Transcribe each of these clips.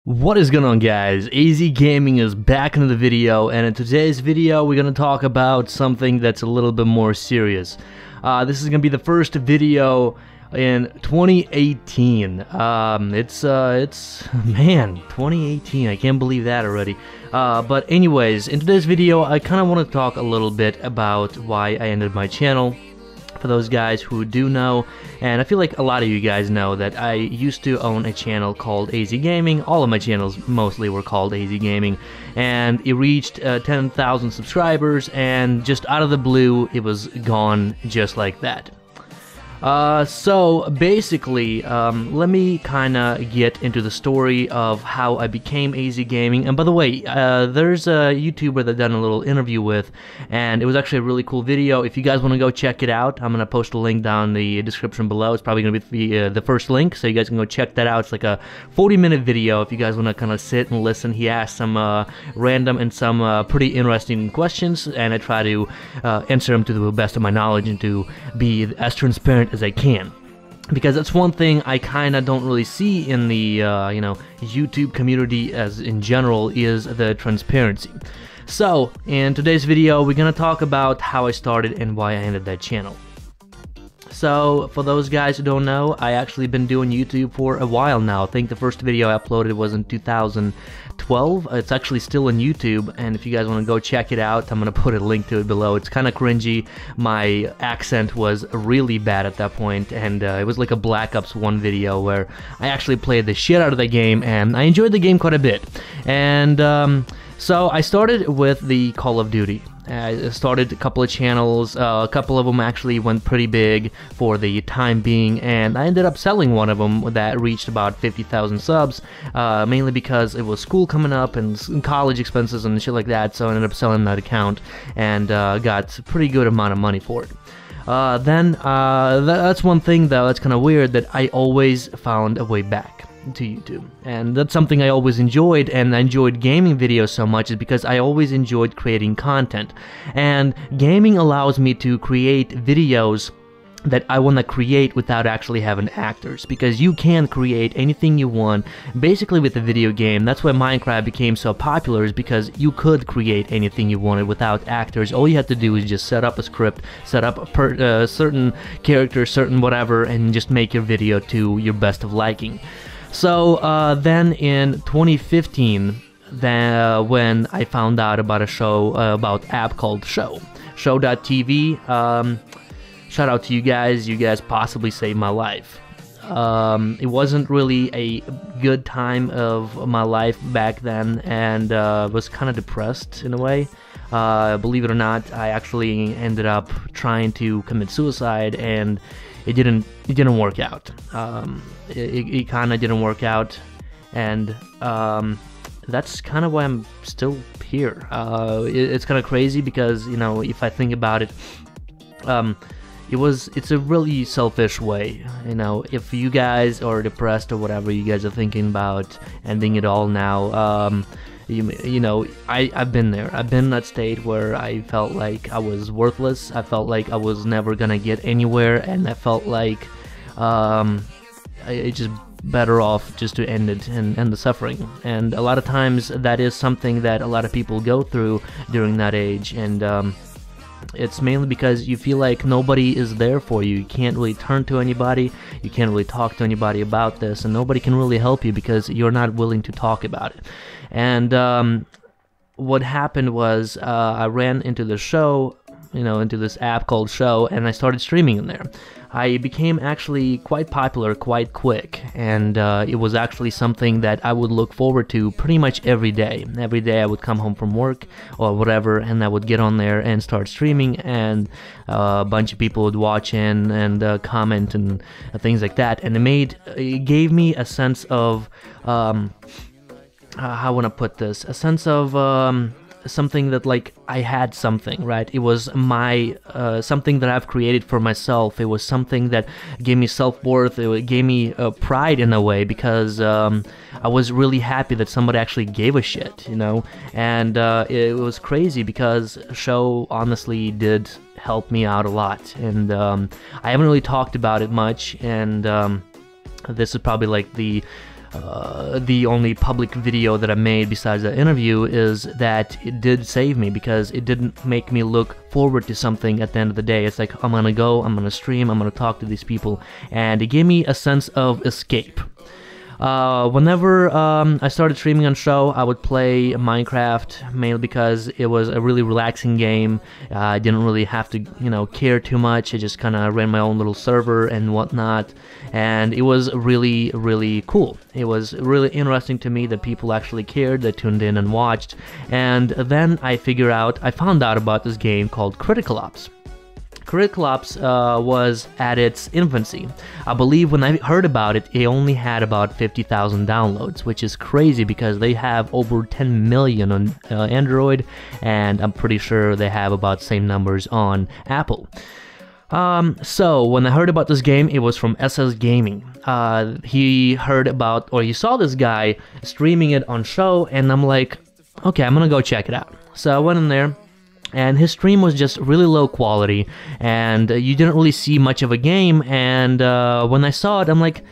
What is going on, guys? AZ Gaming is back into the video, and in today's video we're going to talk about something that's a little bit more serious. This is going to be the first video in 2018. It's man, 2018, I can't believe that already. But anyways, in today's video I kind of want to talk a little bit about why I ended my channel. For those guys who do know, and I feel like a lot of you guys know, that I used to own a channel called AZ Gaming. All of my channels mostly were called AZ Gaming, and it reached 10,000 subscribers, and just out of the blue it was gone just like that. So basically, let me kind of get into the story of how I became AZ Gaming. And by the way, there's a YouTuber that I've done a little interview with, and it was actually a really cool video. If you guys want to go check it out, I'm going to post a link down in the description below. It's probably going to be the first link, so you guys can go check that out. It's like a 40-minute video if you guys want to kind of sit and listen. He asked some random and some pretty interesting questions, and I try to answer them to the best of my knowledge and to be as transparent as I can, because that's one thing I kind of don't really see in the YouTube community as in general, is the transparency. So in today's video we're gonna talk about how I started and why I ended that channel. So for those guys who don't know, I actually been doing YouTube for a while now. I think the first video I uploaded was in 2012. It's actually still on YouTube, and if you guys want to go check it out, I'm going to put a link to it below. It's kind of cringy. My accent was really bad at that point, and it was like a Black Ops 1 video where I actually played the shit out of the game, and I enjoyed the game quite a bit. And so I started with the Call of Duty. I started a couple of channels, a couple of them actually went pretty big for the time being, and I ended up selling one of them that reached about 50,000 subs, mainly because it was school coming up and college expenses and shit like that, so I ended up selling that account and got a pretty good amount of money for it. That's one thing though that's kind of weird, that I always found a way back to YouTube, and that's something I always enjoyed, and I enjoyed gaming videos so much is because I always enjoyed creating content, and gaming allows me to create videos that I want to create without actually having actors, because you can create anything you want basically with a video game. That's why Minecraft became so popular, is because you could create anything you wanted without actors. All you have to do is just set up a script, set up a certain character, certain whatever, and just make your video to your best of liking. So then in 2015, when I found out about a show, about app called Show.tv, shout out to you guys possibly saved my life. It wasn't really a good time of my life back then, and was kind of depressed in a way. Believe it or not, I actually ended up trying to commit suicide, and it didn't work out. It kind of didn't work out, and that's kind of why I'm still here. It's kind of crazy because, you know, if I think about it, it's a really selfish way. You know, if you guys are depressed or whatever, you guys are thinking about ending it all now. You know, I've been there. I've been in that state where I felt like I was worthless. I felt like I was never gonna get anywhere, and I felt like it's just better off just to end it and end the suffering. And a lot of times that is something that a lot of people go through during that age, and it's mainly because you feel like nobody is there for you. You can't really turn to anybody, you can't really talk to anybody about this, and nobody can really help you because you're not willing to talk about it. And what happened was, I ran into the show, into this app called Show, and I started streaming in there. I became actually quite popular quite quick, and it was actually something that I would look forward to pretty much every day. Every day I would come home from work or whatever, and I would get on there and start streaming, and a bunch of people would watch in and comment and things like that, and it gave me a sense of how I want to put this, a sense of something that, like, I had something, right? It was my something that I've created for myself. It was something that gave me self-worth. It gave me pride in a way, because I was really happy that somebody actually gave a shit, and it was crazy because Show honestly did help me out a lot, and I haven't really talked about it much, and this is probably like the the only public video that I made besides the interview is that it did save me, because it didn't make me look forward to something at the end of the day. It's like, I'm gonna go, I'm gonna stream, I'm gonna talk to these people, and it gave me a sense of escape. Whenever I started streaming on show, I would play Minecraft, mainly because it was a really relaxing game. I didn't really have to, care too much. I just kind of ran my own little server and whatnot, and it was really, really cool. It was really interesting to me that people actually cared, that tuned in and watched, and then I found out about this game called Critical Ops. Critical Ops was at its infancy. I believe when I heard about it, it only had about 50,000 downloads, which is crazy because they have over 10 million on Android, and I'm pretty sure they have about the same numbers on Apple. So when I heard about this game, it was from SS Gaming. He saw this guy streaming it on show, and I'm like, okay, I'm gonna go check it out. So I went in there, and his stream was just really low quality, and you didn't really see much of a game, and when I saw it, I'm like,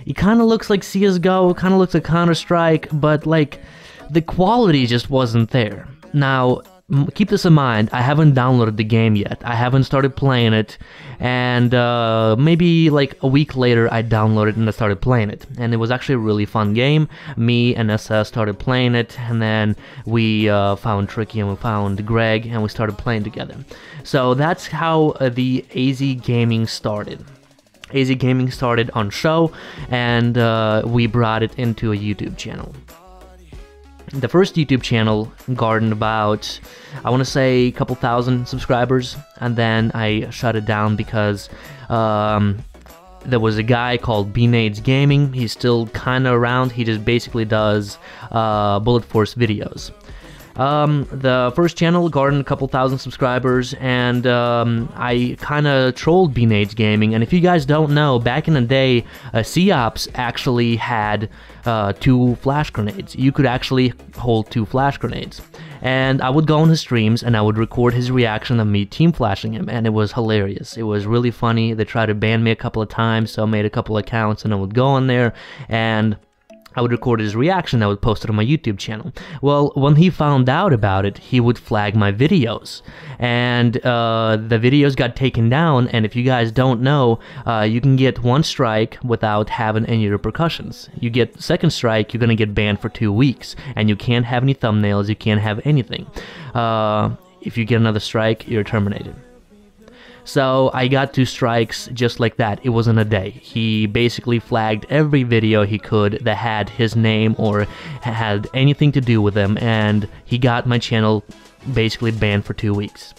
it kind of looks like CSGO, kind of looks like Counter-Strike, but like, the quality just wasn't there. Now, keep this in mind, I haven't downloaded the game yet, I haven't started playing it, and maybe like a week later I downloaded and I started playing it, and it was actually a really fun game. Me and SS started playing it, and then we found Tricky and we found Greg, and we started playing together. So that's how the AZ Gaming started. AZ Gaming started on show, and we brought it into a YouTube channel. The first YouTube channel garnered about, I want to say, a couple thousand subscribers, and then I shut it down because there was a guy called Bnades Gaming. He's still kind of around. He just basically does Bullet Force videos. The first channel garnered a couple thousand subscribers, and I kind of trolled Bnades Gaming. And if you guys don't know, back in the day, COPS actually had 2 flash grenades. You could actually hold 2 flash grenades. And I would go on his streams, and I would record his reaction of me team flashing him, and it was hilarious. It was really funny. They tried to ban me a couple of times, so I made a couple accounts, and I would go on there, and I would record his reaction. I would post it on my YouTube channel. Well, when he found out about it, he would flag my videos, and the videos got taken down. And if you guys don't know, you can get 1 strike without having any repercussions. You get second strike, you're gonna get banned for 2 weeks, and you can't have any thumbnails, you can't have anything. If you get another strike, you're terminated. So I got 2 strikes just like that. It was in a day. He basically flagged every video he could that had his name or had anything to do with him, and he got my channel basically banned for 2 weeks.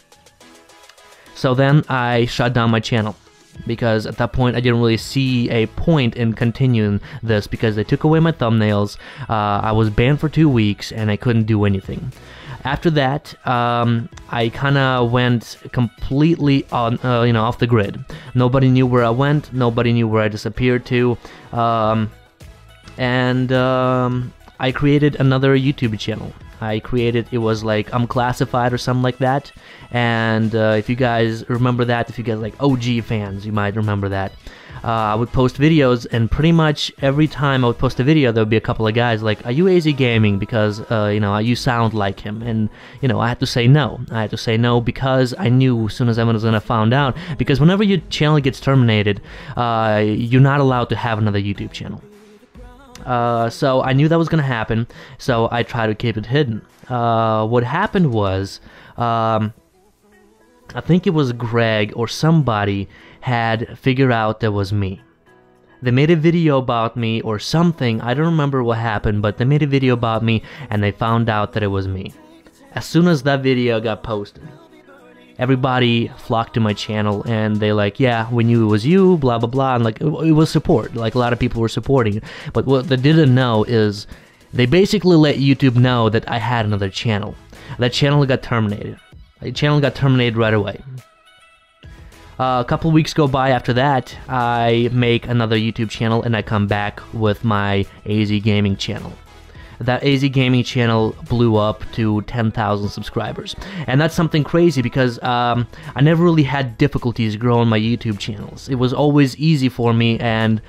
So then I shut down my channel, because at that point I didn't really see a point in continuing this, because they took away my thumbnails. I was banned for 2 weeks and I couldn't do anything. After that, I kind of went completely on, off the grid. Nobody knew where I went. Nobody knew where I disappeared to. I created another YouTube channel. It was like Unclassified or something like that. And if you guys remember that, if you guys like OG fans, you might remember that. I would post videos, and pretty much every time I would post a video, there would be a couple of guys like, "Are you AZ Gaming? Because you sound like him." And I had to say no. I had to say no, because I knew as soon as I was gonna find out. Because whenever your channel gets terminated, you're not allowed to have another YouTube channel. So I knew that was gonna happen. So I tried to keep it hidden. What happened was, I think it was Greg or somebody had figured out that was me. They made a video about me or something, I don't remember what happened, but they made a video about me and they found out that it was me. As soon as that video got posted, everybody flocked to my channel, and they like, "Yeah, we knew it was you, blah blah blah," and like, it was support, like a lot of people were supporting it. But what they didn't know is, they basically let YouTube know that I had another channel. That channel got terminated. The channel got terminated right away. A couple weeks go by after that, I make another YouTube channel, and I come back with my AZ Gaming channel. that AZ Gaming channel blew up to 10,000 subscribers. And that's something crazy because I never really had difficulties growing my YouTube channels. It was always easy for me, and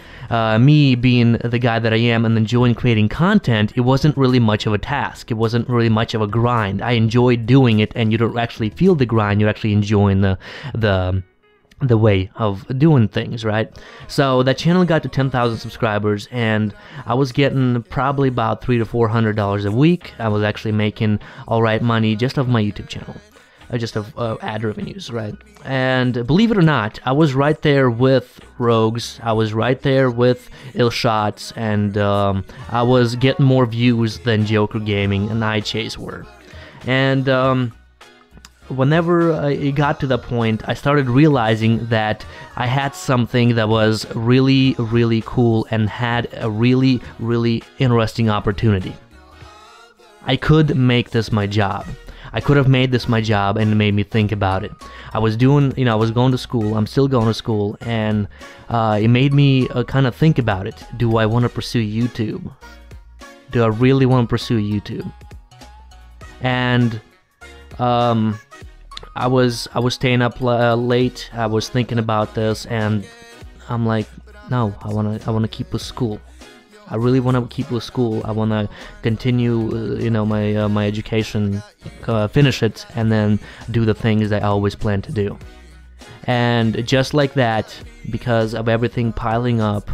me being the guy that I am and enjoying creating content, it wasn't really much of a task. It wasn't really much of a grind. I enjoyed doing it, and you don't actually feel the grind, you're actually enjoying the way of doing things, right? So that channel got to 10,000 subscribers, and I was getting probably about $300 to $400 a week. I was actually making all right money just off my YouTube channel, just of ad revenues, right? And believe it or not, I was right there with Rogues, I was right there with Ill Shots, and I was getting more views than Joker Gaming and iChase were. And whenever it got to that point, I started realizing that I had something that was really, really cool and had a really, really interesting opportunity. I could make this my job. I could have made this my job, and it made me think about it. I was doing, I was going to school, I'm still going to school, and it made me kind of think about it. Do I want to pursue YouTube? Do I really want to pursue YouTube? And I was staying up late. I was thinking about this, and I'm like, no, I wanna keep with school. I really want to keep with school. I want to continue, my education, finish it, and then do the things that I always planned to do. And just like that, because of everything piling up,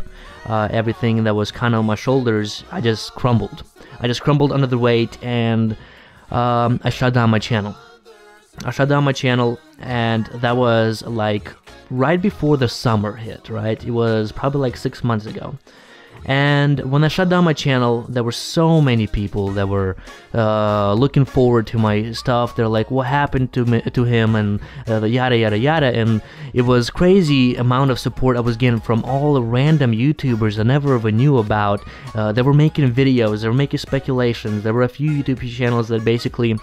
everything that was kind of on my shoulders, I just crumbled. I just crumbled under the weight, and I shut down my channel. And that was like right before the summer hit, right? It was probably like 6 months ago. And when I shut down my channel, there were so many people that were looking forward to my stuff. They're like, what happened to him, and yada yada yada. And it was crazy amount of support I was getting from all the random YouTubers I never ever knew about. They were making videos, they were making speculations. There were a few YouTube channels that basically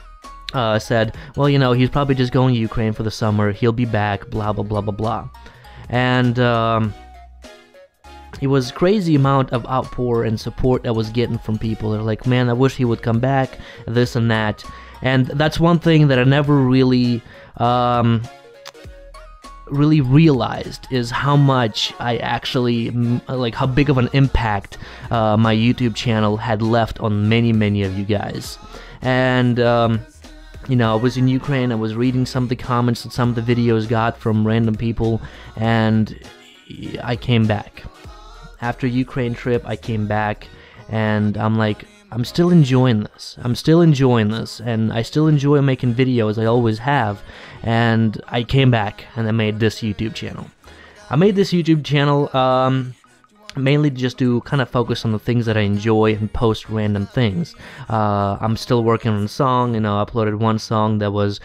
said, well, he's probably just going to Ukraine for the summer, he'll be back, blah blah blah blah blah. And it was crazy amount of outpour and support I was getting from people. They're like, man, I wish he would come back, this and that. And that's one thing that I never really realized, is how much I actually, like how big of an impact my YouTube channel had left on many of you guys. And I was in Ukraine, I was reading some of the comments that some of the videos got from random people, and I came back. After Ukraine trip, I came back, and I'm like, I'm still enjoying this. And I still enjoy making videos, I always have. And I came back, and I made this YouTube channel. Mainly just to kind of focus on the things that I enjoy and post random things. I'm still working on a song, I uploaded one song that was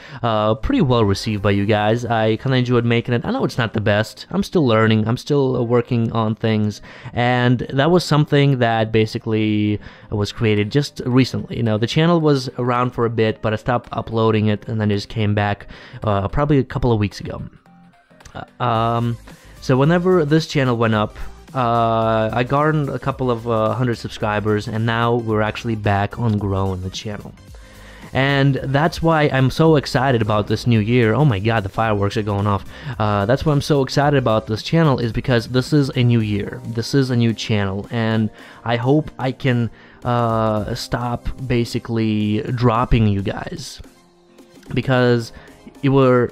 pretty well received by you guys. I kind of enjoyed making it. I know it's not the best. I'm still learning. I'm still working on things. And that was something that basically was created just recently. The channel was around for a bit, but I stopped uploading it, and then it just came back probably a couple of weeks ago. So whenever this channel went up, I garnered a couple of 100 subscribers, and now we're actually back on growing the channel. And that's why I'm so excited about this new year. Oh my god, the fireworks are going off. That's why I'm so excited about this channel, is because this is a new year. This is a new channel, and I hope I can stop basically dropping you guys. Because it were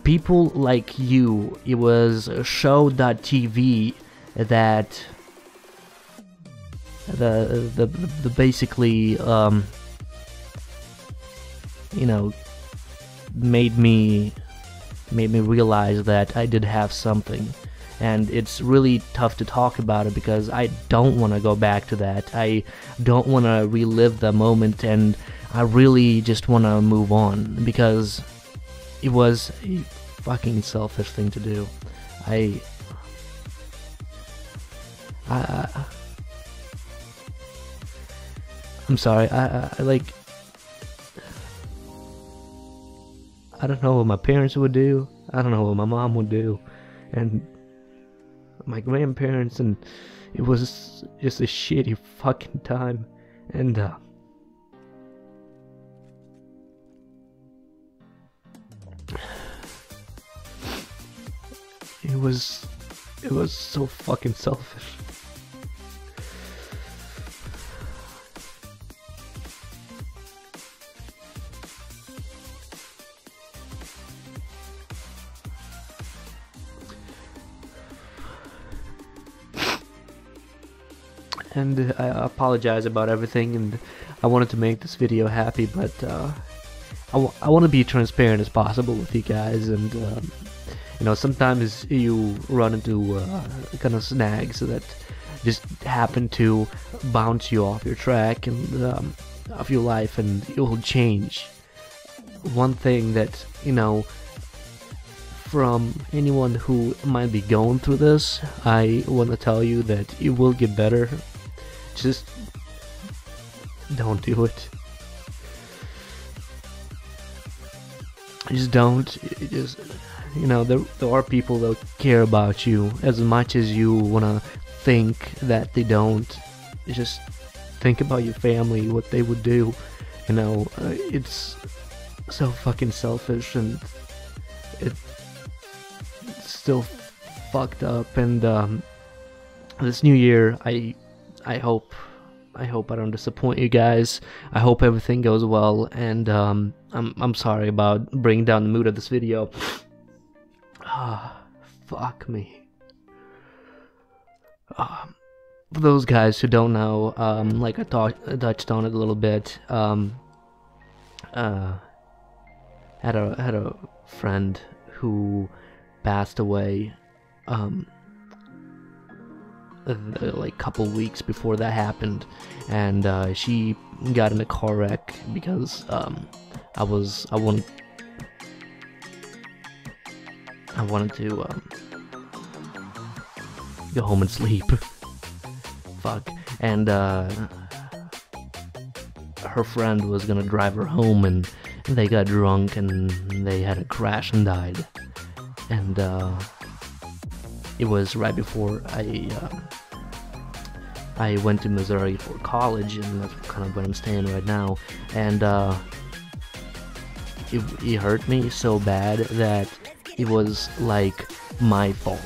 people like you, it was show.tv that the basically made me realize that I did have something. And it's really tough to talk about it, because I don't want to go back to that. I don't want to relive the moment, and I really just want to move on, because it was a fucking selfish thing to do. I'm sorry, I don't know what my parents would do, I don't know what my mom would do, and my grandparents, and it was just a shitty fucking time, and it was so fucking selfish. And I apologize about everything, and I wanted to make this video happy, but I want to be transparent as possible with you guys. And you know, sometimes you run into kind of snags that just happen to bounce you off your track and of your life, and it will change. One thing that, you know, from anyone who might be going through this, I want to tell you that it will get better. Just don't do it. Just don't. Just, you know, there are people that care about you as much as you want to think that they don't. Just think about your family, what they would do. You know, it's so fucking selfish, and it's still fucked up. And this new year, I hope I don't disappoint you guys. I hope everything goes well, and I'm sorry about bringing down the mood of this video. Fuck me. For those guys who don't know, like I touched on it a little bit, had a friend who passed away like a couple weeks before that happened, and she got in a car wreck because I wanted to go home and sleep. Fuck. And her friend was gonna drive her home, and they got drunk and they had a crash and died. And it was right before I went to Missouri for college, and that's kind of where I'm staying right now. And it hurt me so bad that it was like my fault.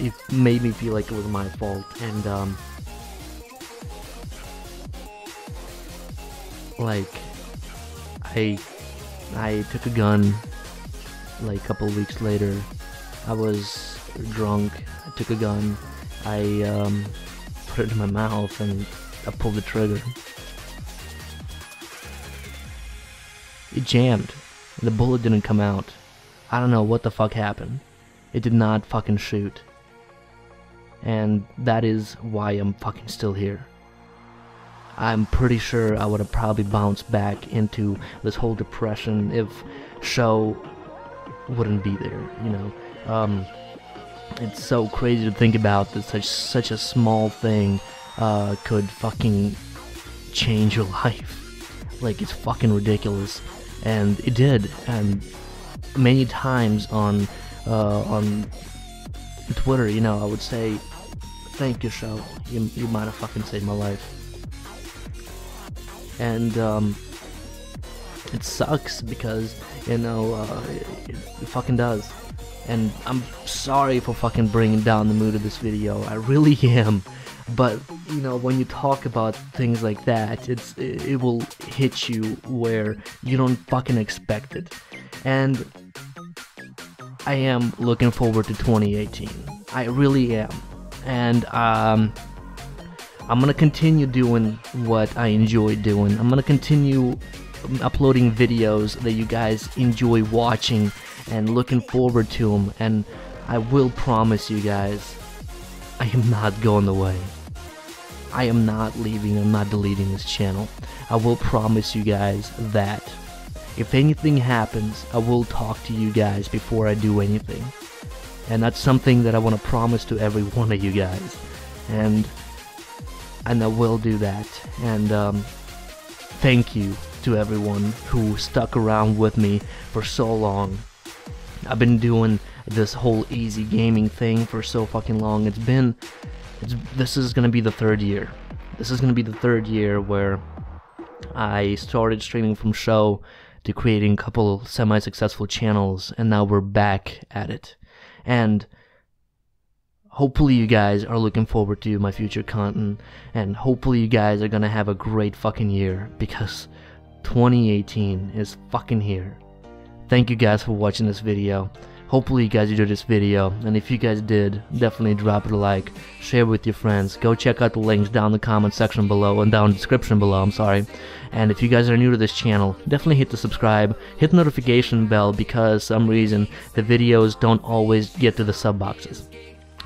It made me feel like it was my fault. And like I took a gun. Like a couple weeks later, I was drunk. I took a gun. I put it in my mouth and I pulled the trigger. It jammed. The bullet didn't come out. I don't know what the fuck happened. It did not fucking shoot. And that is why I'm fucking still here. I'm pretty sure I would have probably bounced back into this whole depression if Show wouldn't be there, you know. It's so crazy to think about that such a small thing could fucking change your life. Like, it's fucking ridiculous. And it did. And many times on Twitter, you know, I would say, thank you, Show. You might have fucking saved my life. And it sucks because, you know, it fucking does. And I'm sorry for fucking bringing down the mood of this video. I really am. But, you know, when you talk about things like that, it will hit you where you don't fucking expect it. And I am looking forward to 2018. I really am. And I'm gonna continue doing what I enjoy doing. I'm gonna continue uploading videos that you guys enjoy watching and looking forward to them. And I will promise you guys, I am not going away. I am not leaving. I'm not deleting this channel. I will promise you guys that if anything happens, I will talk to you guys before I do anything. And that's something that I want to promise to every one of you guys. And I will do that. And thank you to everyone who stuck around with me for so long. I've been doing this whole easy gaming thing for so fucking long. This is gonna be the third year. This is gonna be the third year where I started streaming from Show to creating a couple semi-successful channels, and now we're back at it. And hopefully you guys are looking forward to my future content, and hopefully you guys are gonna have a great fucking year, because 2018 is fucking here. Thank you guys for watching this video. Hopefully you guys enjoyed this video, and if you guys did, definitely drop it a like, share it with your friends, go check out the links down in the comment section below, and down in the description below, I'm sorry. And if you guys are new to this channel, definitely hit the subscribe, hit the notification bell, because for some reason the videos don't always get to the sub boxes.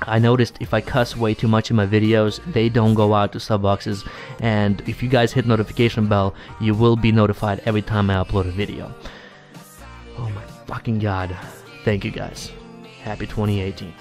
I noticed if I cuss way too much in my videos, they don't go out to sub boxes, and if you guys hit notification bell, you will be notified every time I upload a video. Oh my fucking god. Thank you guys. Happy 2018.